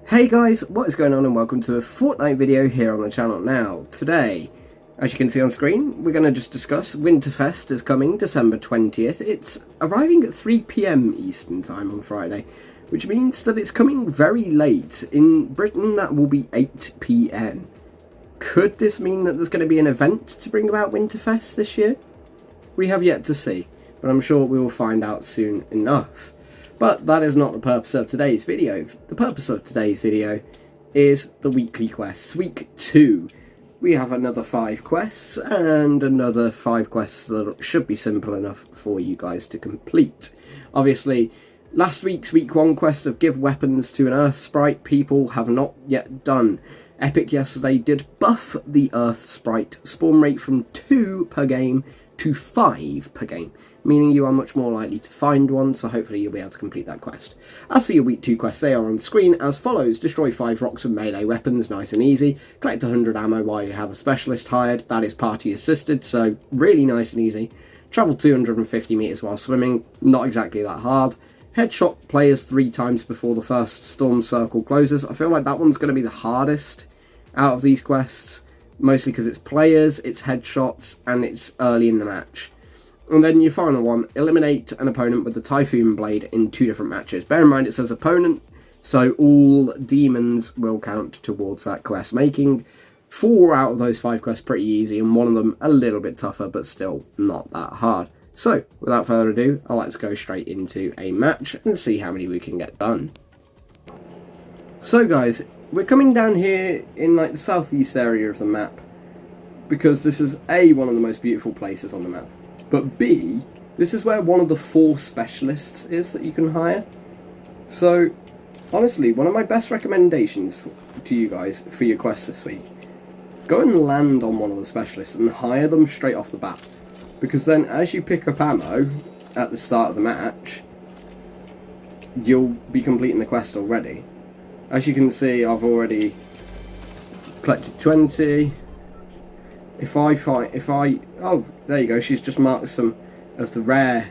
Hey guys, what is going on and welcome to a Fortnite video here on the channel. Now, today, as you can see on screen, we're going to just discuss Winterfest is coming December 20th. It's arriving at 3 PM Eastern Time on Friday, which means that it's coming very late. In Britain, that will be 8 PM. Could this mean that there's going to be an event to bring about Winterfest this year? We have yet to see, but I'm sure we will find out soon enough. But that is not the purpose of today's video. The purpose of today's video is the weekly quests. Week 2. We have another 5 quests and another 5 quests that should be simple enough for you guys to complete. Obviously, last week's week 1 quest of give weapons to an earth sprite, people have not yet done. Epic yesterday did buff the earth sprite spawn rate from 2 per game to 5 per game, meaning you are much more likely to find one, so hopefully you'll be able to complete that quest. As for your week 2 quests, they are on screen as follows. Destroy 5 rocks with melee weapons, nice and easy. Collect 100 ammo while you have a specialist hired, that is party assisted, so really nice and easy. Travel 250 meters while swimming, not exactly that hard. Headshot players 3 times before the first storm circle closes. I feel like that one's going to be the hardest out of these quests, mostly because it's players, it's headshots, and it's early in the match. And then your final one, eliminate an opponent with the Typhoon Blade in 2 different matches. Bear in mind it says opponent, so all demons will count towards that quest, making 4 out of those 5 quests pretty easy, and one of them a little bit tougher, but still not that hard. So, without further ado, let's go straight into a match and see how many we can get done. So guys, we're coming down here in like the southeast area of the map, because this is A, one of the most beautiful places on the map, but B, this is where one of the 4 specialists is that you can hire. So, honestly, one of my best recommendations to you guys for your quests this week, go and land on one of the specialists and hire them straight off the bat. Because then, as you pick up ammo at the start of the match, you'll be completing the quest already. As you can see, I've already collected 20. Oh, there you go, she's just marked some of the rare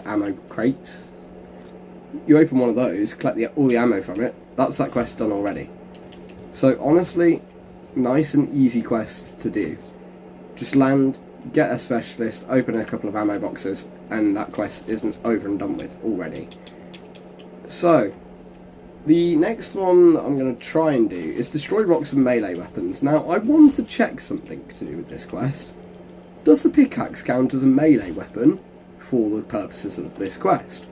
ammo crates. You open one of those, collect all the ammo from it, that's that quest done already. So honestly, nice and easy quest to do. Just land, get a specialist, open a couple of ammo boxes, and that quest isn't over and done with already. So, the next one I'm going to try and do is destroy rocks with melee weapons. Now, I want to check something to do with this quest. Does the pickaxe count as a melee weapon for the purposes of this quest?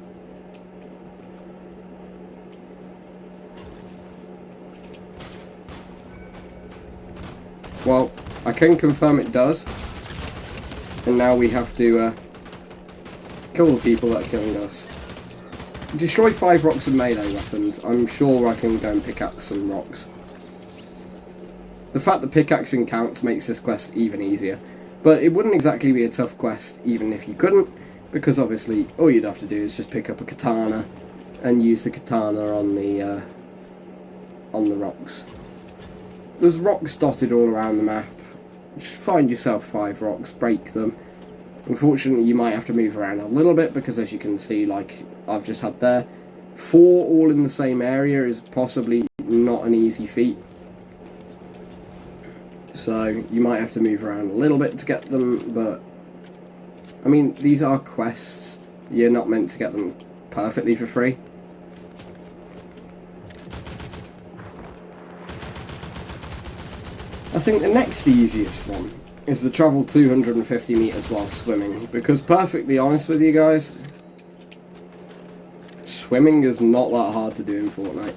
Well, I can confirm it does. And now we have to kill the people that are killing us. Destroy 5 rocks with melee weapons. I'm sure I can go and pick up some rocks. The fact that pickaxing counts makes this quest even easier. But it wouldn't exactly be a tough quest even if you couldn't, because obviously all you'd have to do is just pick up a katana and use the katana on the rocks. There's rocks dotted all around the map. Just find yourself 5 rocks, break them. Unfortunately, you might have to move around a little bit, because as you can see, like I've just had there, 4 all in the same area is possibly not an easy feat. So you might have to move around a little bit to get them, but I mean, these are quests. You're not meant to get them perfectly for free. I think the next easiest one is the travel 250 meters while swimming, because perfectly honest with you guys, swimming is not that hard to do in Fortnite.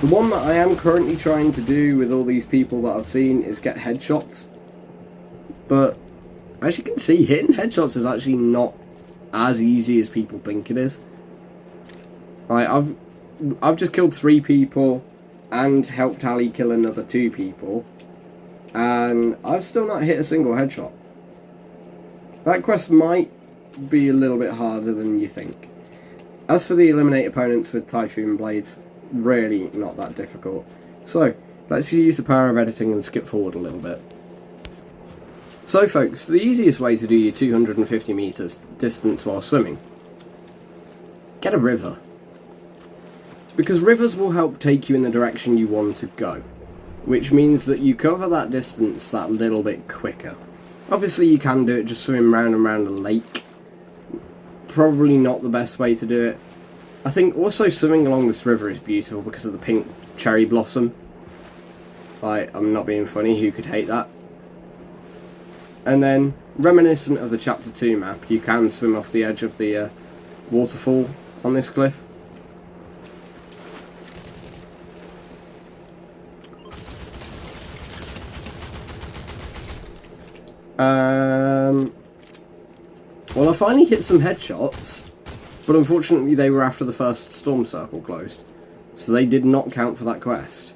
The one that I am currently trying to do with all these people that I've seen is get headshots, but as you can see, hitting headshots is actually not as easy as people think it is. I've just killed 3 people and helped Ali kill another 2 people, and I've still not hit a single headshot. That quest might be a little bit harder than you think. As for the eliminate opponents with Typhoon Blades, really not that difficult. So, let's use the power of editing and skip forward a little bit. So folks, the easiest way to do your 250 meters distance while swimming, get a river. Because rivers will help take you in the direction you want to go, which means that you cover that distance that little bit quicker. Obviously you can do it just swimming round and round a lake. Probably not the best way to do it. I think also swimming along this river is beautiful because of the pink cherry blossom. Like, I'm not being funny, who could hate that? And then, reminiscent of the Chapter 2 map, you can swim off the edge of the waterfall on this cliff. Well, I finally hit some headshots, but unfortunately they were after the first storm circle closed, so they did not count for that quest.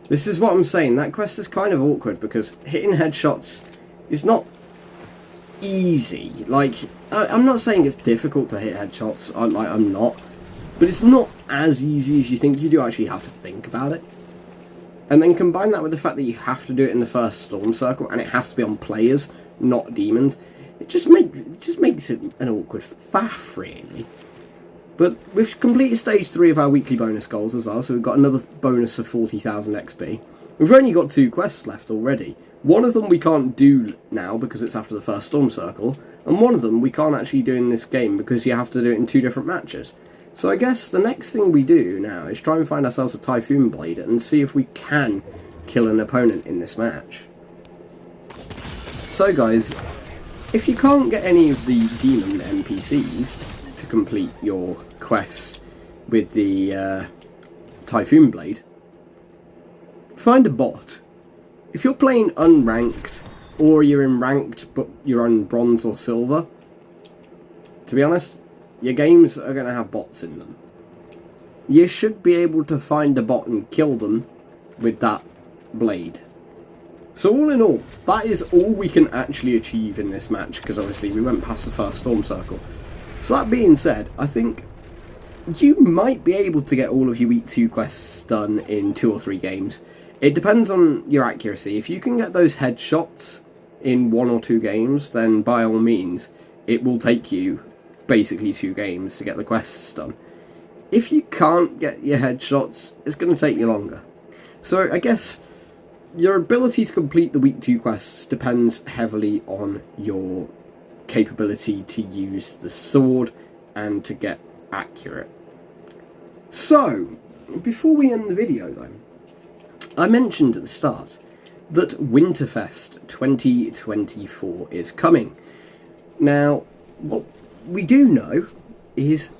This is what I'm saying, that quest is kind of awkward because hitting headshots is not easy. Like, I'm not saying it's difficult to hit headshots, I'm not, but it's not as easy as you think. You do actually have to think about it. And then combine that with the fact that you have to do it in the first storm circle, and it has to be on players, not demons. It just makes it an awkward faff, really. But we've completed stage 3 of our weekly bonus goals as well, so we've got another bonus of 40,000 XP. We've only got 2 quests left already. One of them we can't do now because it's after the first storm circle, and one of them we can't actually do in this game because you have to do it in 2 different matches. So I guess the next thing we do now is try and find ourselves a Typhoon Blade and see if we can kill an opponent in this match. So guys, if you can't get any of the demon NPCs to complete your quest with the Typhoon Blade, find a bot. If you're playing unranked, or you're in ranked but you're on bronze or silver, to be honest, your games are going to have bots in them. You should be able to find a bot and kill them with that blade. So all in all, that is all we can actually achieve in this match, because obviously we went past the first storm circle. So that being said, I think you might be able to get all of your week 2 quests done in 2 or 3 games. It depends on your accuracy. If you can get those headshots in 1 or 2 games, then by all means, it will take you basically 2 games to get the quests done. If you can't get your headshots, it's going to take you longer. So I guess your ability to complete the week 2 quests depends heavily on your capability to use the sword and to get accurate. So, before we end the video though, I mentioned at the start that Winterfest 2024 is coming. Now, what we do know is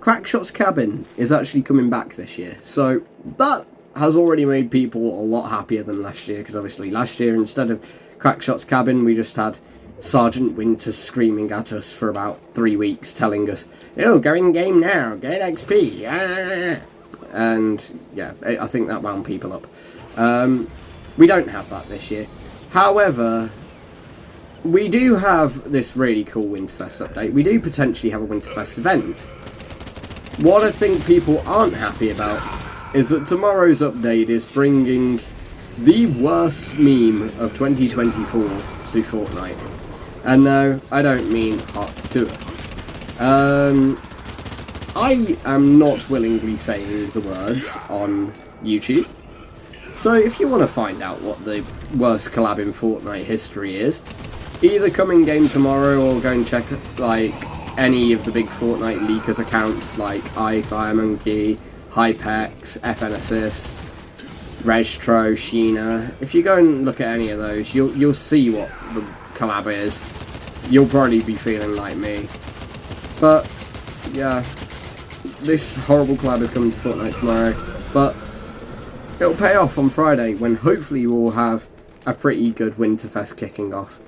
Crackshot's Cabin is actually coming back this year, so that has already made people a lot happier than last year, because obviously last year instead of Crackshot's Cabin we just had Sergeant Winter screaming at us for about 3 weeks telling us, "Oh, go in game now, get XP, ah!" And yeah, I think that wound people up. We don't have that this year. However, we do have this really cool Winterfest update. We do potentially have a Winterfest event. What I think people aren't happy about is that tomorrow's update is bringing the worst meme of 2024 to Fortnite. And no, I don't mean hot tour. I am not willingly saying the words on YouTube. So if you want to find out what the worst collab in Fortnite history is, either come in game tomorrow or go and check like any of the big Fortnite leakers accounts like iFireMonkey, Hypex, FN Assist, Regtro, Sheena. If you go and look at any of those, you'll see what the collab is. You'll probably be feeling like me. But yeah, this horrible collab is coming to Fortnite tomorrow, but it'll pay off on Friday when hopefully we'll have a pretty good Winterfest kicking off.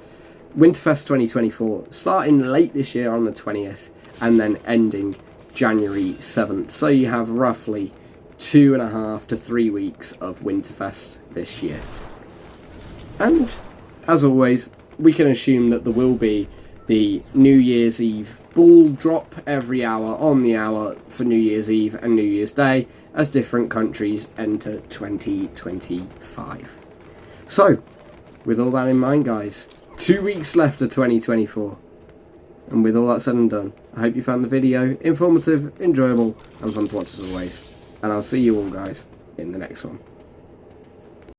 Winterfest 2024 starting late this year on the 20th and then ending January 7th. So you have roughly 2.5 to 3 weeks of Winterfest this year. And as always, we can assume that there will be the New Year's Eve ball drop every hour on the hour for New Year's Eve and New Year's Day as different countries enter 2025. So, with all that in mind guys, 2 weeks left of 2024. And with all that said and done, I hope you found the video informative, enjoyable and fun to watch as always. and I'll see you all guys in the next one.